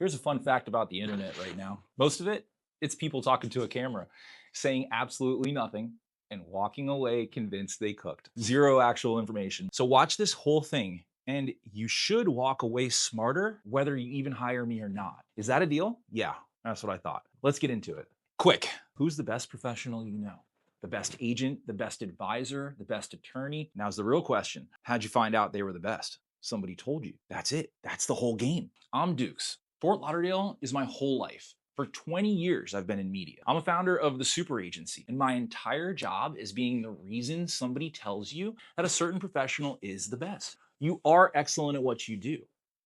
Here's a fun fact about the internet right now. Most of it, it's people talking to a camera, saying absolutely nothing and walking away convinced they cooked. Zero actual information. So watch this whole thing and you should walk away smarter whether you even hire me or not. Is that a deal? Yeah, that's what I thought. Let's get into it. Quick, who's the best professional you know? The best agent, the best advisor, the best attorney? Now's the real question. How'd you find out they were the best? Somebody told you. That's it. That's the whole game. I'm Dukes. Fort Lauderdale is my whole life. For 20 years, I've been in media. I'm a founder of the Super Agency, and my entire job is being the reason somebody tells you that a certain professional is the best. You are excellent at what you do.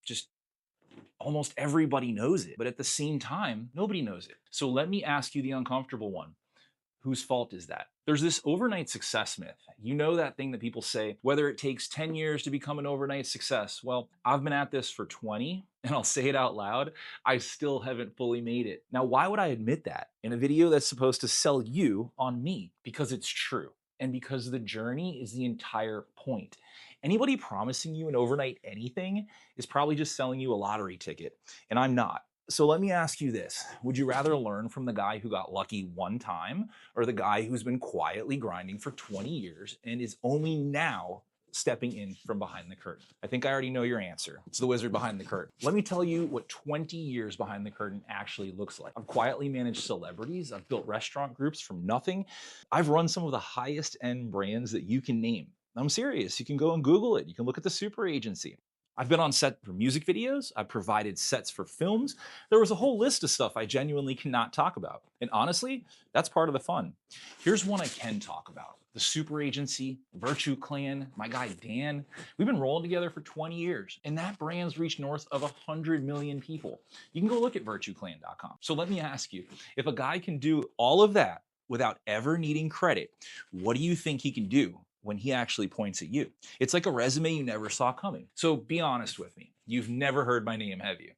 Just almost everybody knows it, but at the same time, nobody knows it. So let me ask you the uncomfortable one. Whose fault is that? There's this overnight success myth. You know that thing that people say, whether it takes 10 years to become an overnight success. Well, I've been at this for 20, and I'll say it out loud, I still haven't fully made it. Now, why would I admit that in a video that's supposed to sell you on me? Because it's true, and because the journey is the entire point. Anybody promising you an overnight anything is probably just selling you a lottery ticket, and I'm not. So let me ask you this. Would you rather learn from the guy who got lucky one time or the guy who's been quietly grinding for 20 years and is only now stepping in from behind the curtain? I think I already know your answer. It's the wizard behind the curtain. Let me tell you what 20 years behind the curtain actually looks like. I've quietly managed celebrities. I've built restaurant groups from nothing. I've run some of the highest end brands that you can name. I'm serious. You can go and Google it. You can look at the Super Agency. I've been on set for music videos. I've provided sets for films. There was a whole list of stuff I genuinely cannot talk about. And honestly, that's part of the fun. Here's one I can talk about. The Super Agency, Virtue Clan, my guy Dan. We've been rolling together for 20 years, and that brand's reached north of 100 million people. You can go look at virtueclan.com. So let me ask you, if a guy can do all of that without ever needing credit, what do you think he can do when he actually points at you? It's like a resume you never saw coming. So be honest with me. You've never heard my name, have you?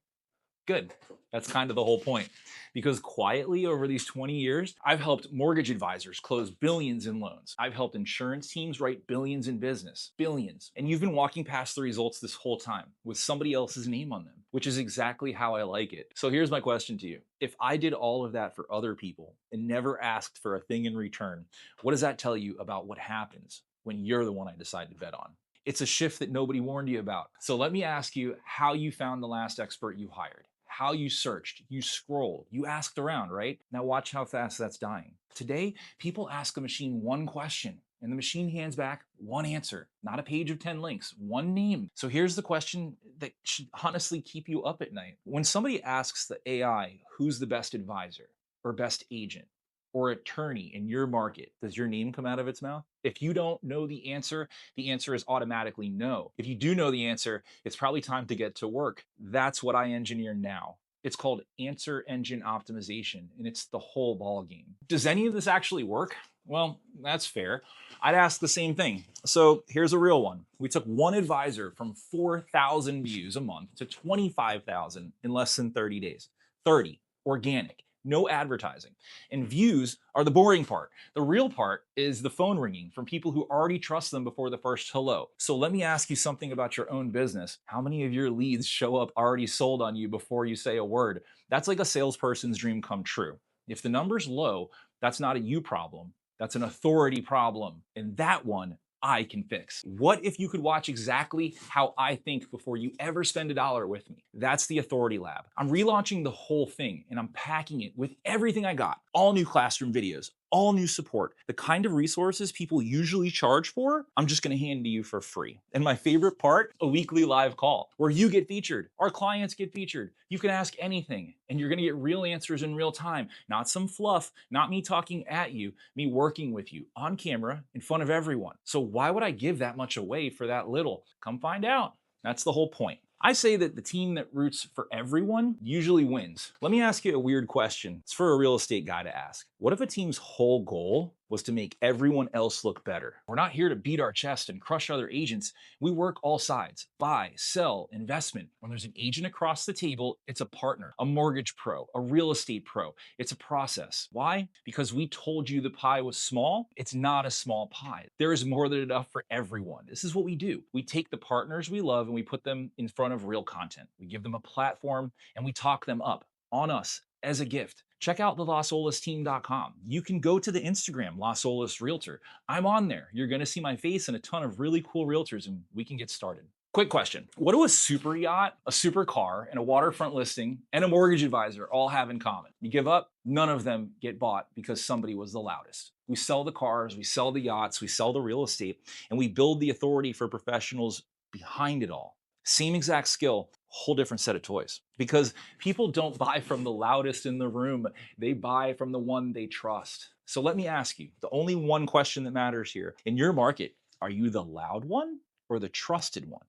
Good. That's kind of the whole point. Because quietly over these 20 years, I've helped mortgage advisors close billions in loans. I've helped insurance teams write billions in business. Billions. And you've been walking past the results this whole time with somebody else's name on them, which is exactly how I like it. So here's my question to you. If I did all of that for other people and never asked for a thing in return, what does that tell you about what happens when you're the one I decide to bet on? It's a shift that nobody warned you about. So let me ask you how you found the last expert you hired, how you searched, you scrolled, you asked around, right? Now watch how fast that's dying. Today, people ask a machine one question and the machine hands back one answer, not a page of 10 links, one name. So here's the question that should honestly keep you up at night. When somebody asks the AI, who's the best advisor or best agent or attorney in your market, does your name come out of its mouth? If you don't know the answer is automatically no. If you do know the answer, it's probably time to get to work. That's what I engineer now. It's called answer engine optimization, and it's the whole ball game. Does any of this actually work? Well, that's fair. I'd ask the same thing. So here's a real one. We took one advisor from 4,000 views a month to 25,000 in less than 30 days. 30, organic. No advertising. And views are the boring part. The real part is the phone ringing from people who already trust them before the first hello. So let me ask you something about your own business. How many of your leads show up already sold on you before you say a word? That's like a salesperson's dream come true. If the number's low, that's not a you problem. That's an authority problem. And that one I can fix. What if you could watch exactly how I think before you ever spend $1 with me? That's the Authority Lab. I'm relaunching the whole thing and I'm packing it with everything I got. All new classroom videos, all new support. The kind of resources people usually charge for, I'm just gonna hand to you for free. And my favorite part, a weekly live call where you get featured, our clients get featured. You can ask anything and you're gonna get real answers in real time, not some fluff, not me talking at you, me working with you on camera in front of everyone. So why would I give that much away for that little? Come find out. That's the whole point. I say that the team that roots for everyone usually wins. Let me ask you a weird question. It's for a real estate guy to ask. What if a team's whole goal was to make everyone else look better. We're not here to beat our chest and crush other agents. We work all sides: buy, sell, investment. When there's an agent across the table, it's a partner, a mortgage pro, a real estate pro. It's a process. Why? Because we told you the pie was small. It's not a small pie. There is more than enough for everyone. This is what we do. We take the partners we love and we put them in front of real content. We give them a platform and we talk them up on us as a gift. Check out the LasOlasTeam.com. You can go to the Instagram, Las Olas Realtor. I'm on there. You're going to see my face and a ton of really cool realtors, and we can get started. Quick question. What do a super yacht, a super car, and a waterfront listing and a mortgage advisor all have in common? You give up? None of them get bought because somebody was the loudest. We sell the cars, we sell the yachts, we sell the real estate, and we build the authority for professionals behind it all. Same exact skill, whole different set of toys. Because people don't buy from the loudest in the room, they buy from the one they trust. So let me ask you, the only one question that matters here. In your market, are you the loud one or the trusted one?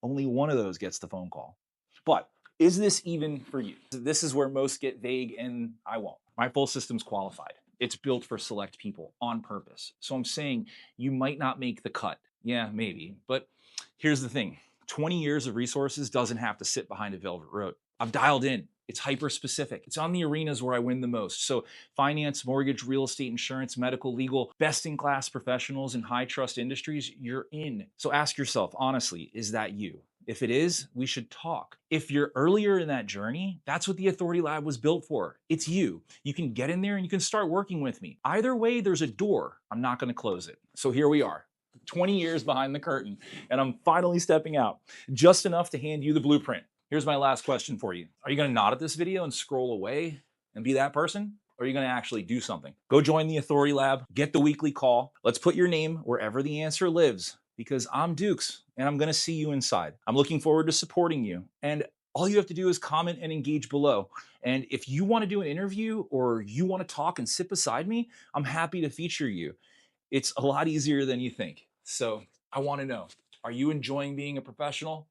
Only one of those gets the phone call. But is this even for you? This is where most get vague, and I won't. My full system's qualified. It's built for select people on purpose. So I'm saying you might not make the cut. Yeah, maybe. But here's the thing. 20 years of resources doesn't have to sit behind a velvet rope. I've dialed in. It's hyper specific. It's on the arenas where I win the most. So finance, mortgage, real estate, insurance, medical, legal, best in class professionals in high trust industries, you're in. So ask yourself, honestly, is that you? If it is, we should talk. If you're earlier in that journey, that's what the Authority Lab was built for. It's you. You can get in there and you can start working with me. Either way, there's a door. I'm not going to close it. So here we are. 20 years behind the curtain, and I'm finally stepping out, just enough to hand you the blueprint. Here's my last question for you. Are you going to nod at this video and scroll away and be that person? Or are you going to actually do something? Go join the Authority Lab, get the weekly call. Let's put your name wherever the answer lives, because I'm Dukes and I'm going to see you inside. I'm looking forward to supporting you. And all you have to do is comment and engage below. And if you want to do an interview or you want to talk and sit beside me, I'm happy to feature you. It's a lot easier than you think. So I want to know, are you enjoying being a professional?